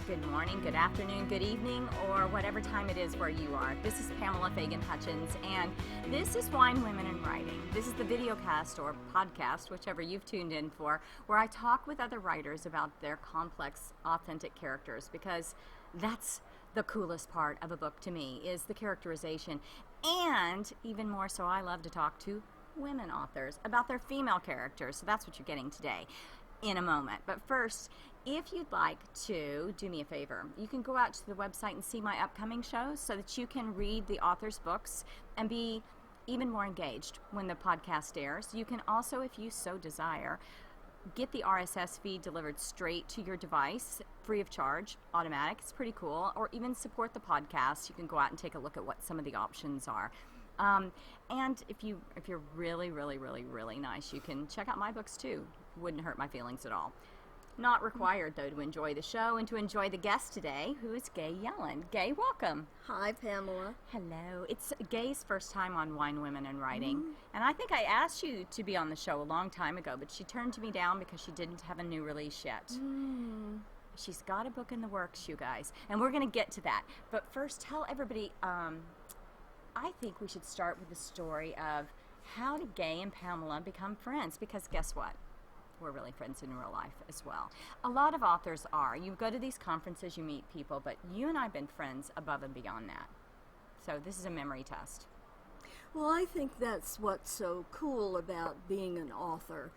good morning, good afternoon, good evening, or whatever time it is where you are. This is Pamela Fagan Hutchins, and this is Wine, Women, and Writing. This is the videocast or podcast, whichever you've tuned in for, where I talk with other writers about their complex, authentic characters, because that's the coolest part of a book to me, is the characterization. And even more so, I love to talk to women authors about their female characters. So that's what you're getting today in a moment. But first, if you'd like to do me a favor, you can go out to the website and see my upcoming shows so that you can read the author's books and be even more engaged when the podcast airs. You can also, if you so desire, get the RSS feed delivered straight to your device, free of charge, automatic. It's pretty cool. Or even support the podcast. You can go out and take a look at what some of the options are. And if you're really, really, really, really nice, you can check out my books too. Wouldn't hurt my feelings at all. Not required, though, to enjoy the show and to enjoy the guest today, who is Gay Yellen. Gay, welcome. Hi, Pamela. Hello. It's Gay's first time on Wine, Women, and Writing. And I think I asked you to be on the show a long time ago, but she turned me down because she didn't have a new release yet. She's got a book in the works, you guys, and we're going to get to that. But first, tell everybody, I think we should start with the story of how did Gay and Pamela become friends, because guess what? We're really friends in real life as well. A lot of authors are. You go to these conferences, you meet people, but you and I have been friends above and beyond that. So this is a memory test. Well, I think that's what's so cool about being an author.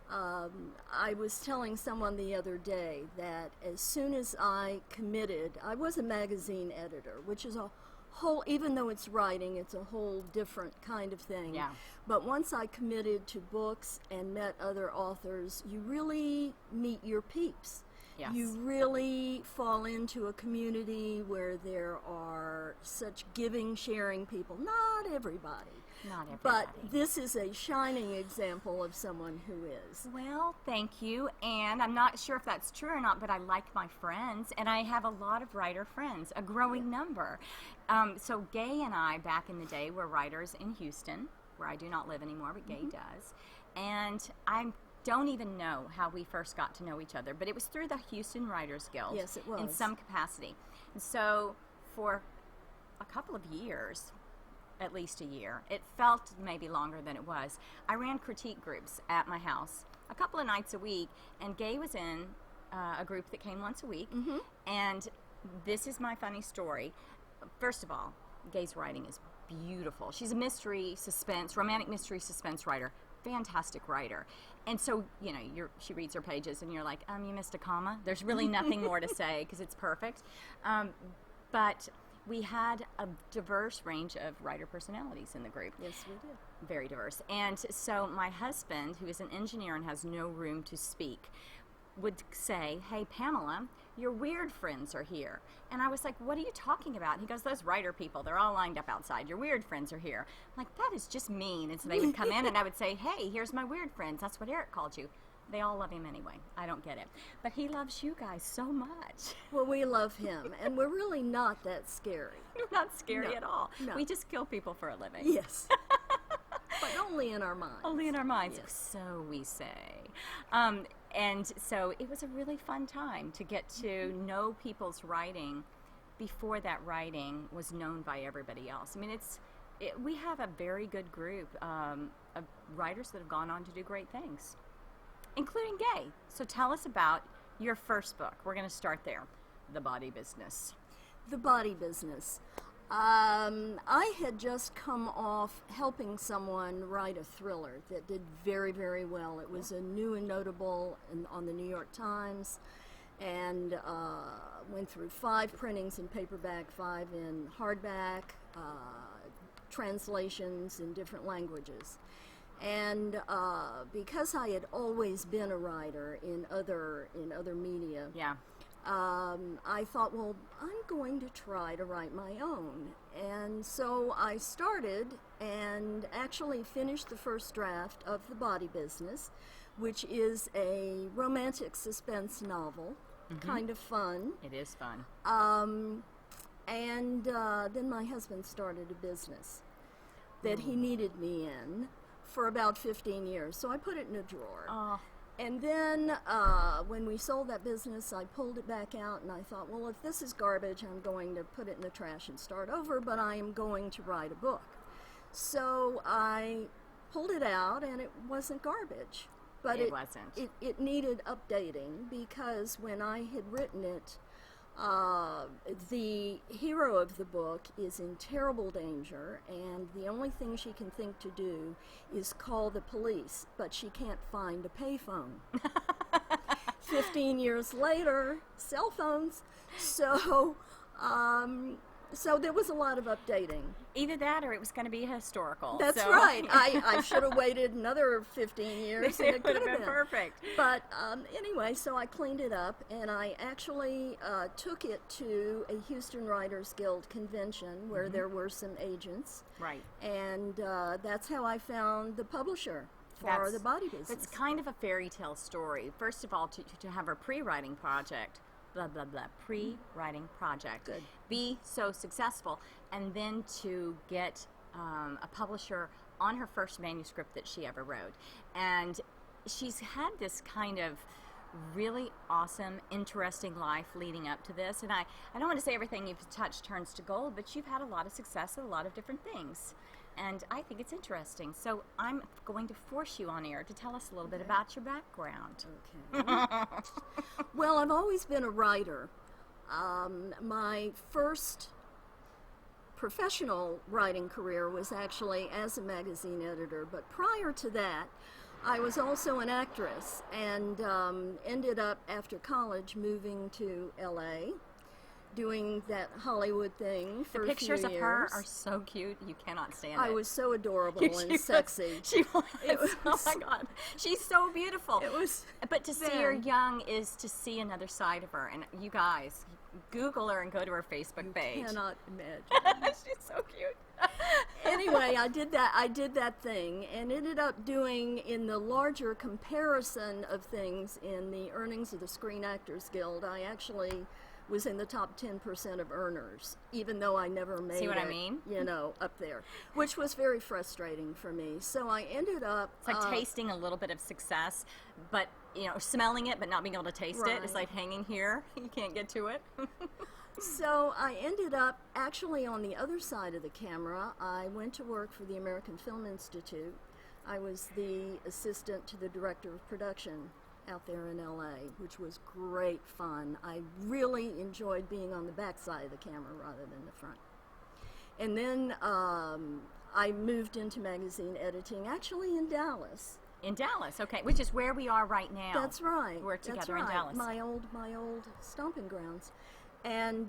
I was telling someone the other day that as soon as I committed, I was a magazine editor, which is a whole, even though it's writing, it's a whole different kind of thing. Yeah. But once I committed to books and met other authors, you really meet your peeps. Yes. You really fall into a community where there are such giving, sharing people. Not everybody. Not everybody. But this is a shining example of someone who is. Well, thank you. And I'm not sure if that's true or not, but I like my friends, and I have a lot of writer friends, a growing number. So Gay and I, back in the day, were writers in Houston, where I do not live anymore, but Gay does. And I don't even know how we first got to know each other, but it was through the Houston Writers Guild. Yes, it was. In some capacity. And so for a couple of years, at least a year, it felt maybe longer than it was, I ran critique groups at my house a couple of nights a week, and Gay was in a group that came once a week. And this is my funny story. First of all, Gay's writing is beautiful. She's a mystery suspense, romantic mystery suspense writer. Fantastic writer. And so, you know, she reads her pages and you're like, you missed a comma. There's really nothing more to say because it's perfect. But we had a diverse range of writer personalities in the group. Yes, we did. Very diverse. And so my husband, who is an engineer and has no room to speak, would say, "Hey, Pamela, your weird friends are here." And I was like, "What are you talking about?" And he goes, "Those writer people, they're all lined up outside. Your weird friends are here." I'm like, that is just mean. And so they would come in and I would say, "Hey, here's my weird friends. That's what Eric called you." They all love him anyway. I don't get it. But he loves you guys so much. Well, we love him, and we're really not that scary. You're not scary No, at all. no. We just kill people for a living. Yes. But only in our minds. Only in our minds. Yes. So we say. And so it was a really fun time to get to know people's writing before that writing was known by everybody else. I mean, we have a very good group of writers that have gone on to do great things, including Gay. So tell us about your first book. We're going to start there, The Body Business. The Body Business. I had just come off helping someone write a thriller that did very, very well. It was a new and notable on the New York Times, and went through 5 printings in paperback, 5 in hardback, translations in different languages. And because I had always been a writer in other media, I thought, well, I'm going to try to write my own. And so I started and actually finished the first draft of The Body Business, which is a romantic suspense novel, kind of fun. It is fun. And then my husband started a business that he needed me in for about 15 years. So I put it in a drawer. And then when we sold that business, I pulled it back out, and I thought, well, if this is garbage, I'm going to put it in the trash and start over, but I am going to write a book. So I pulled it out, and it wasn't garbage. But it wasn't. It needed updating, because when I had written it, the hero of the book is in terrible danger, and the only thing she can think to do is call the police, but she can't find a payphone. 15 years later, cell phones. So there was a lot of updating. Either that or it was going to be historical. That's right. I should have waited another 15 years. And it would have been perfect. But anyway, so I cleaned it up, and I actually took it to a Houston Writers Guild convention where there were some agents. Right. And that's how I found the publisher for the body business. It's kind of a fairy tale story. First of all, to have a pre-writing project, blah, blah, blah, pre-writing project. Good. Be so successful, and then to get a publisher on her first manuscript that she ever wrote. And she's had this kind of really awesome, interesting life leading up to this. And I don't want to say everything you've touched turns to gold, but you've had a lot of success at a lot of different things. And I think it's interesting. So I'm going to force you on air to tell us a little bit about your background. Okay. Well, I've always been a writer. My first professional writing career was actually as a magazine editor, but prior to that, I was also an actress, and ended up, after college, moving to LA, doing that Hollywood thing for a few years. The pictures of her are so cute, you cannot stand it. I was so adorable and sexy. She was. Oh my God, she's so beautiful. It was. But to see her young is to see another side of her. And you guys, Google her and go to her Facebook page. You cannot imagine. She's so cute. Anyway, I did that thing, and ended up doing, in the larger comparison of things in the earnings of the Screen Actors Guild, I actually was in the top 10% of earners, even though I never made I mean? Up there, which was very frustrating for me. So I ended up... It's like tasting a little bit of success, but, smelling it, but not being able to taste it. It's like hanging here. You can't get to it. So I ended up actually on the other side of the camera. I went to work for the American Film Institute. I was the assistant to the director of production out there in LA, which was great fun. I really enjoyed being on the back side of the camera rather than the front. And then I moved into magazine editing, actually in Dallas. In Dallas, okay, which is where we are right now. That's right. We're together in Dallas. My old stomping grounds. And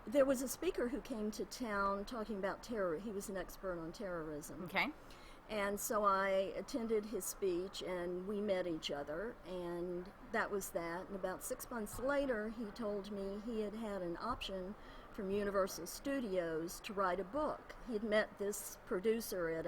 there was a speaker who came to town talking about terror. He was an expert on terrorism. Okay. And so I attended his speech, and we met each other, and that was that. And about 6 months later, he told me he had had an option from Universal Studios to write a book. He had met this producer at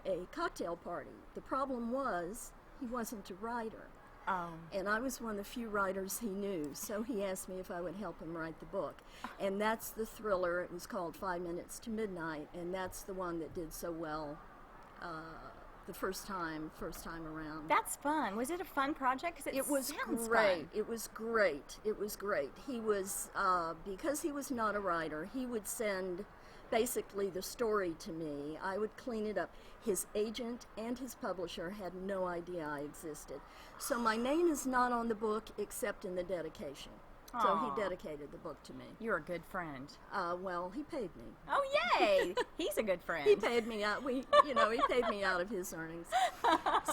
a cocktail party. The problem was he wasn't a writer. Oh. And I was one of the few writers he knew, so he asked me if I would help him write the book. And that's the thriller. It was called 5 Minutes to Midnight, and that's the one that did so well the first time around. That's fun. Was it a fun project? 'Cause it was great. Fun. It was great. It was great. He was, because he was not a writer, he would send basically the story to me. I would clean it up. His agent and his publisher had no idea I existed. So my name is not on the book except in the dedication. Aww. So he dedicated the book to me. You're a good friend. Well, he paid me. Oh, yay! He's a good friend. He paid me out. He paid me out of his earnings.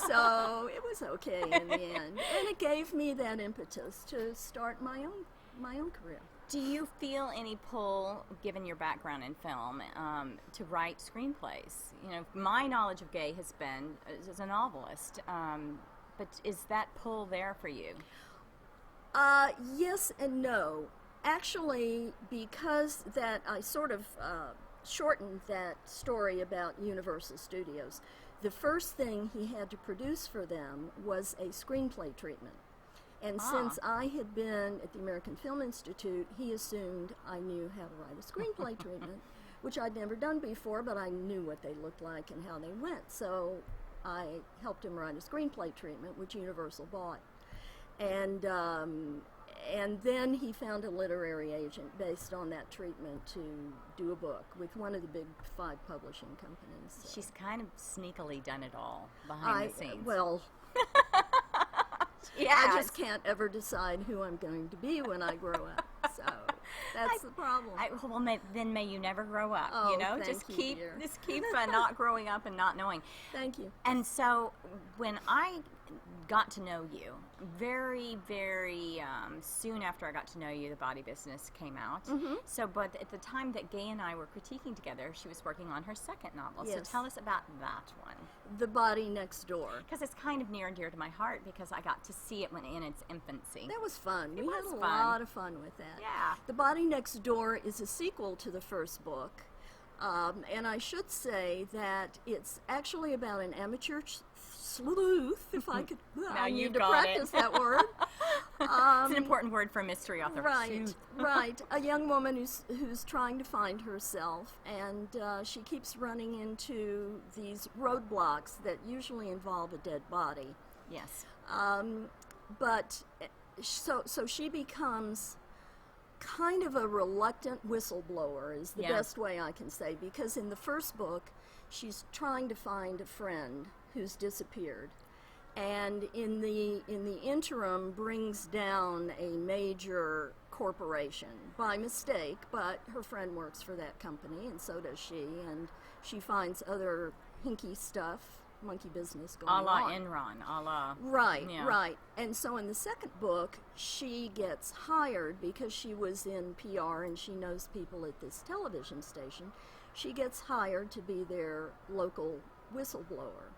So it was okay in the end. And it gave me that impetus to start my own career. Do you feel any pull, given your background in film, to write screenplays? My knowledge of Gay has been as a novelist, but is that pull there for you? Yes and no. Actually, because that I sort of shortened that story about Universal Studios, the first thing he had to produce for them was a screenplay treatment. And since I had been at the American Film Institute, he assumed I knew how to write a screenplay treatment, which I'd never done before, but I knew what they looked like and how they went. So I helped him write a screenplay treatment, which Universal bought. And then he found a literary agent based on that treatment to do a book with one of the big 5 publishing companies. So. She's kind of sneakily done it all behind the scenes. Well, yeah, I just can't ever decide who I'm going to be when I grow up. So that's the problem. Well, then may you never grow up. Oh, you know, just keep not growing up and not knowing. Thank you. And so when I got to know you, very, very soon after I got to know you, The Body Business came out. Mm-hmm. So, but at the time that Gay and I were critiquing together, she was working on her second novel. Yes. So tell us about that one. The Body Next Door. Because it's kind of near and dear to my heart because I got to see it when in its infancy. That was fun. It We was had a fun. lot of fun with that. Yeah. The Body Next Door is a sequel to the first book. And I should say that it's actually about an amateur sleuth, if I could. I need to practice that word. It's an important word for a mystery author. Right, right. A young woman who's trying to find herself, and she keeps running into these roadblocks that usually involve a dead body. Yes. But so she becomes kind of a reluctant whistleblower is the best way I can say, because in the first book she's trying to find a friend who's disappeared, and in the interim brings down a major corporation by mistake, but her friend works for that company and so does she, and she finds other hinky stuff, monkey business going on. A la Enron, a la... Right, right. And so in the second book, she gets hired because she was in PR and she knows people at this television station. She gets hired to be their local whistleblower.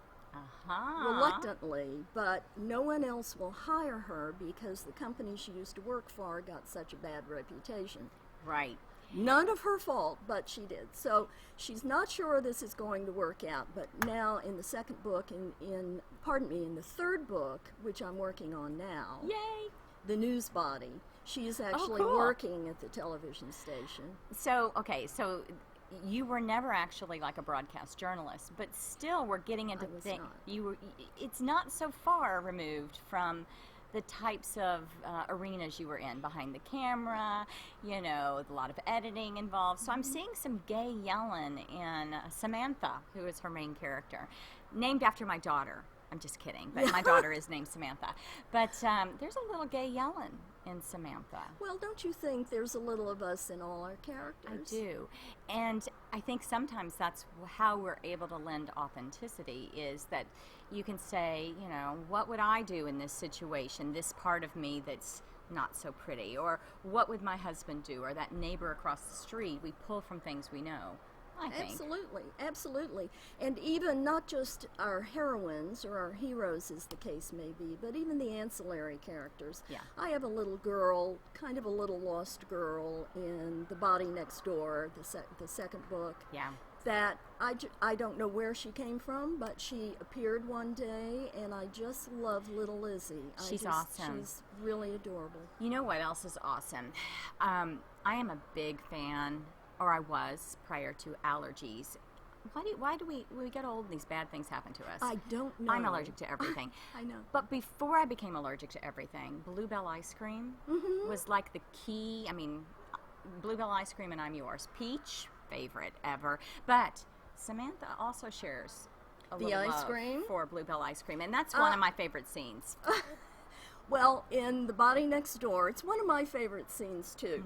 Reluctantly, but no one else will hire her because the company she used to work for got such a bad reputation. Right. None of her fault, but she did. So she's not sure this is going to work out, but now in the second book, in the third book, which I'm working on now, Yay! The News Body, she is actually working at the television station. So, okay, so you were never actually like a broadcast journalist, but still we're getting into things. It's not so far removed from the types of arenas you were in, behind the camera, you know, a lot of editing involved. So I'm seeing some Gay Yellen in Samantha, who is her main character, named after my daughter. I'm just kidding, but my daughter is named Samantha. But there's a little Gay Yellen in Samantha. Well, don't you think there's a little of us in all our characters? I do. And I think sometimes that's how we're able to lend authenticity, is that you can say, you know, what would I do in this situation, this part of me that's not so pretty, or what would my husband do, or that neighbor across the street. We pull from things we know. I think. Absolutely, absolutely. And even not just our heroines or our heroes, as the case may be, but even the ancillary characters. Yeah. I have a little girl, kind of a little lost girl in The Body Next Door, the second book. Yeah. That I don't know where she came from, but she appeared one day, and I just love little Lizzie. She's awesome. She's really adorable. You know what else is awesome? I am a big fan, or I was prior to allergies. Why do we get old and these bad things happen to us? I don't know. I'm allergic to everything. I know. But before I became allergic to everything, Bluebell ice cream was like the key. I mean, Bluebell ice cream and I'm yours. Peach, favorite ever. But Samantha also shares a little love for Bluebell ice cream, and that's one of my favorite scenes. Well, in The Body Next Door, it's one of my favorite scenes too.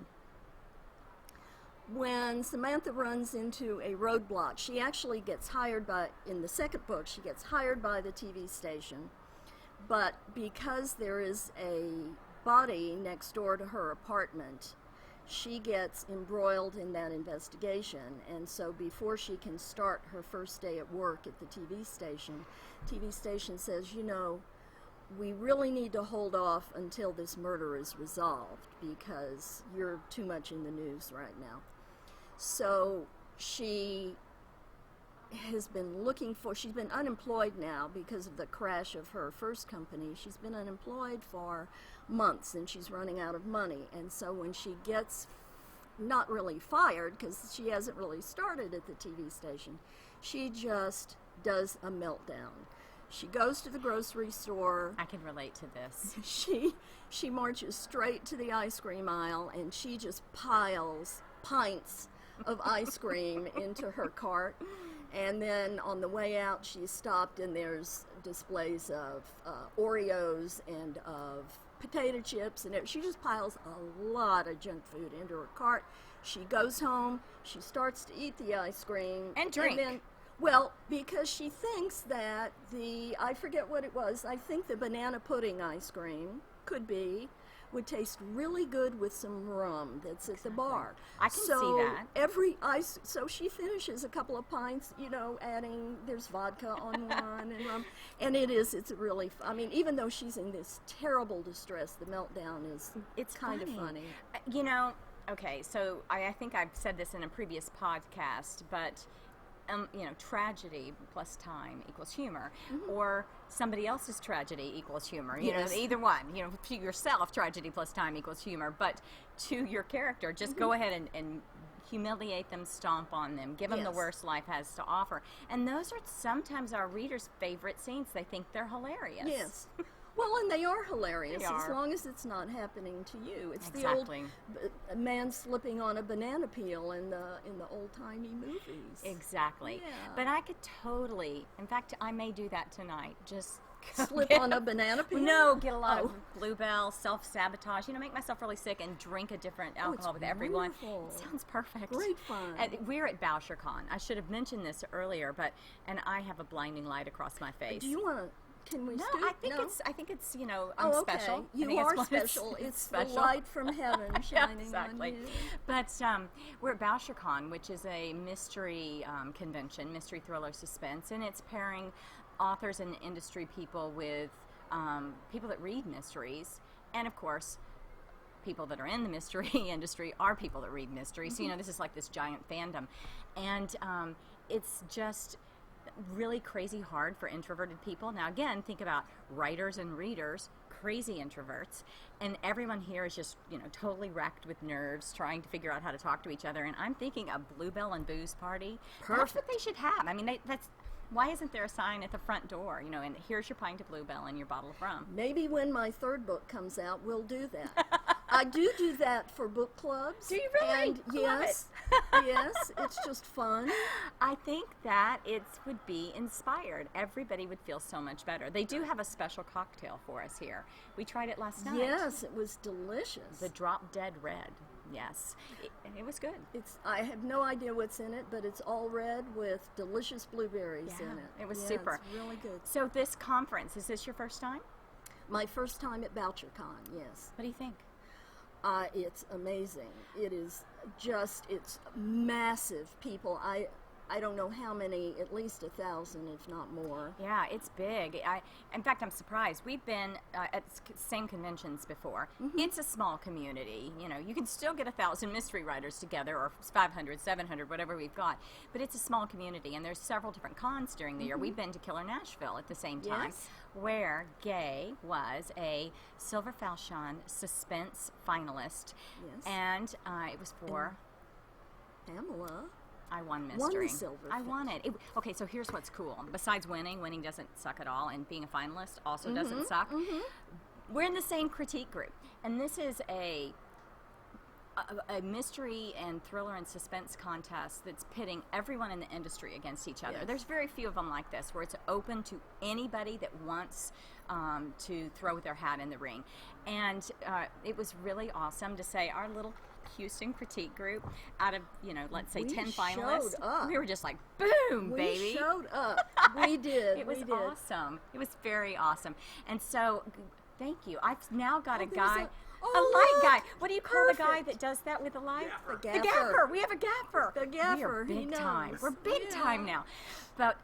When Samantha runs into a roadblock, she actually gets hired in the second book, she gets hired by the TV station, but because there is a body next door to her apartment, she gets embroiled in that investigation, and so before she can start her first day at work at the TV station says, you know, we really need to hold off until this murder is resolved because you're too much in the news right now. So she has been she's been unemployed now because of the crash of her first company. She's been unemployed for months and she's running out of money. And so when she gets not really fired, because she hasn't really started at the TV station, she just does a meltdown. She goes to the grocery store. I can relate to this. She marches straight to the ice cream aisle, and she just piles pints of ice cream into her cart. And then on the way out, she's stopped, and there's displays of Oreos and of potato chips, and she just piles a lot of junk food into her cart. She goes home, she starts to eat the ice cream. And drink. And then, well, because she thinks that I forget what it was, I think the banana pudding ice cream would taste really good with some rum that's at the bar. I can see that. So she finishes a couple of pints, adding, there's vodka on one and rum. And it's really, even though she's in this terrible distress, the meltdown it's kind of funny. Okay, so I think I've said this in a previous podcast, but tragedy plus time equals humor, or somebody else's tragedy equals humor. Yes. Either one. To yourself, tragedy plus time equals humor, but to your character, just go ahead and humiliate them, stomp on them, give them the worst life has to offer. And those are sometimes our readers' favorite scenes. They think they're hilarious. Yes. Well, and they are hilarious as long as it's not happening to you. It's exactly. the old man slipping on a banana peel in the old-timey movies. Exactly. Yeah. But I could totally, in fact, I may do that tonight. Just slip on a banana peel? No, get a lot of Bluebell, self-sabotage, make myself really sick and drink a different alcohol with everyone. Wonderful. It sounds perfect. Great fun. We're at BoucherCon. I should have mentioned this earlier, and I have a blinding light across my face. Do you want to... Can we I think it's I'm special. You are special. It's special. The light from heaven shining on you. But we're at BoucherCon, which is a mystery convention, mystery thriller suspense, and it's pairing authors and industry people with people that read mysteries, and of course people that are in the mystery industry are people that read mysteries. So this is like this giant fandom, and it's just really crazy hard for introverted people. Now again, think about writers and readers, crazy introverts, and everyone here is just totally wrecked with nerves trying to figure out how to talk to each other. And I'm thinking a Bluebell and booze party. Perfect. That's what they should have. That's why isn't there a sign at the front door, and here's your pint of Bluebell and your bottle of rum? Maybe when my third book comes out, we'll do that. I do that for book clubs. Do you really? And yes, yes, it's just fun. I think that it would be inspired. Everybody would feel so much better. They do have a special cocktail for us here. We tried it last night. Yes, it was delicious. The Drop Dead Red. Yes, it was good. I have no idea what's in it, but it's all red with delicious blueberries in it. It was super. It's really good. So this conference, is this your first time? My first time at BoucherCon, yes. What do you think? It's amazing. It's massive people. I don't know how many, at least 1,000, if not more. Yeah, it's big. In fact, I'm surprised. We've been at same conventions before. It's a small community. You can still get 1,000 mystery writers together, or 500, 700, whatever we've got. But it's a small community, and there's several different cons during the year. We've been to Killer Nashville at the same time, where Gay was a Silver Falchion suspense finalist. Yes. And it was for... Pamela... I won mystery. Won the silver. I won it. Okay, so here's what's cool. Besides winning doesn't suck at all, and being a finalist also doesn't suck. We're in the same critique group, and this is a mystery and thriller and suspense contest that's pitting everyone in the industry against each other. There's very few of them like this, where it's open to anybody that wants to throw their hat in the ring. And it was really awesome to say our little Houston critique group, out of let's say 10 finalists, we were just like, boom, baby. We showed up. We did. It was awesome. It was very awesome. And so, thank you. I've now got a guy. A light guy. What do you call the guy that does that with the light? The gaffer. We have a gaffer. The gaffer. We are big time. We're big time now. But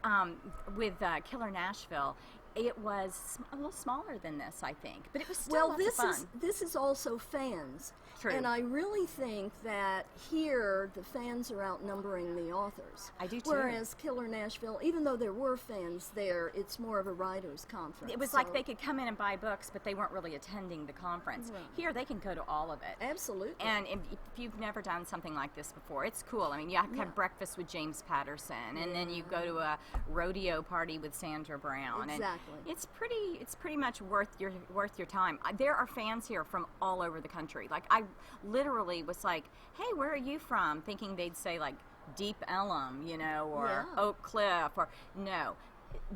with Killer Nashville, it was a little smaller than this, I think, but it was still lots of fun. This is also fans, True. And I really think that here the fans are outnumbering the authors. I do too. Whereas Killer Nashville, even though there were fans there, it's more of a writer's conference. It was like they could come in and buy books, but they weren't really attending the conference. Right. Here they can go to all of it. Absolutely. And if you've never done something like this before, it's cool. I mean, you have breakfast with James Patterson, and then you go to a rodeo party with Sandra Brown. Exactly. And it's pretty much worth your time. There are fans here from all over the country. Like, I literally was like, hey, where are you from? Thinking they'd say like Deep Ellum, you know, or Oak Cliff, or no,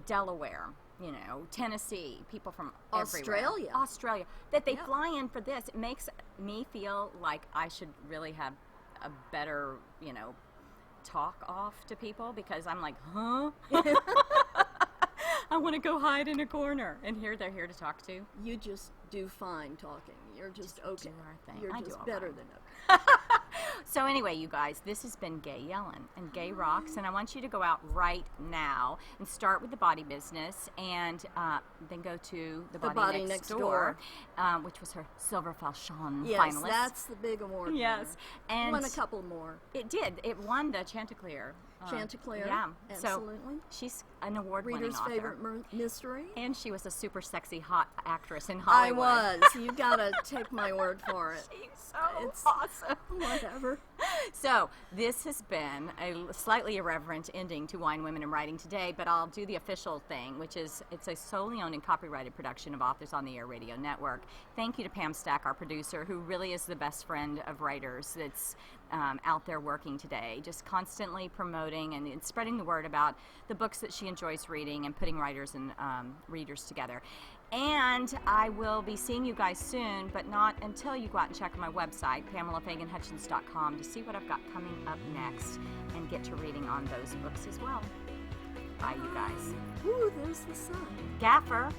Delaware, you know, Tennessee, people from everywhere. Australia, that they fly in for this. It makes me feel like I should really have a better, you know, talk off to people, because I'm like, huh? I want to go hide in a corner, and here they're here to talk to. You just do fine talking. You're just okay. Do our thing. You're I just do better right. than okay. So anyway, you guys, this has been Gay Yellen and Gay Rocks, and I want you to go out right now and start with The Body Business, and then go to The Body Next Door, which was her Silver Falchion finalist. Yes, that's the big award. Yes, and won a couple more. It did. It won the Chanticleer. Chanticleer. Yeah, absolutely. So she's an award-winning Reader's author. favorite mystery. And she was a super sexy, hot actress in Hollywood. I was. You gotta take my word for it. She's so awesome. Whatever. So this has been a slightly irreverent ending to Wine, Women, and Writing today, but I'll do the official thing, which is it's a solely owned and copyrighted production of Authors on the Air Radio Network. Thank you to Pam Stack, our producer, who really is the best friend of writers that's out there working today, just constantly promoting and spreading the word about the books that she enjoys reading and putting writers and readers together. And I will be seeing you guys soon, but not until you go out and check my website, PamelaFaganHutchins.com, to see what I've got coming up next and get to reading on those books as well. Bye, you guys. Ooh, there's the sun. Gaffer.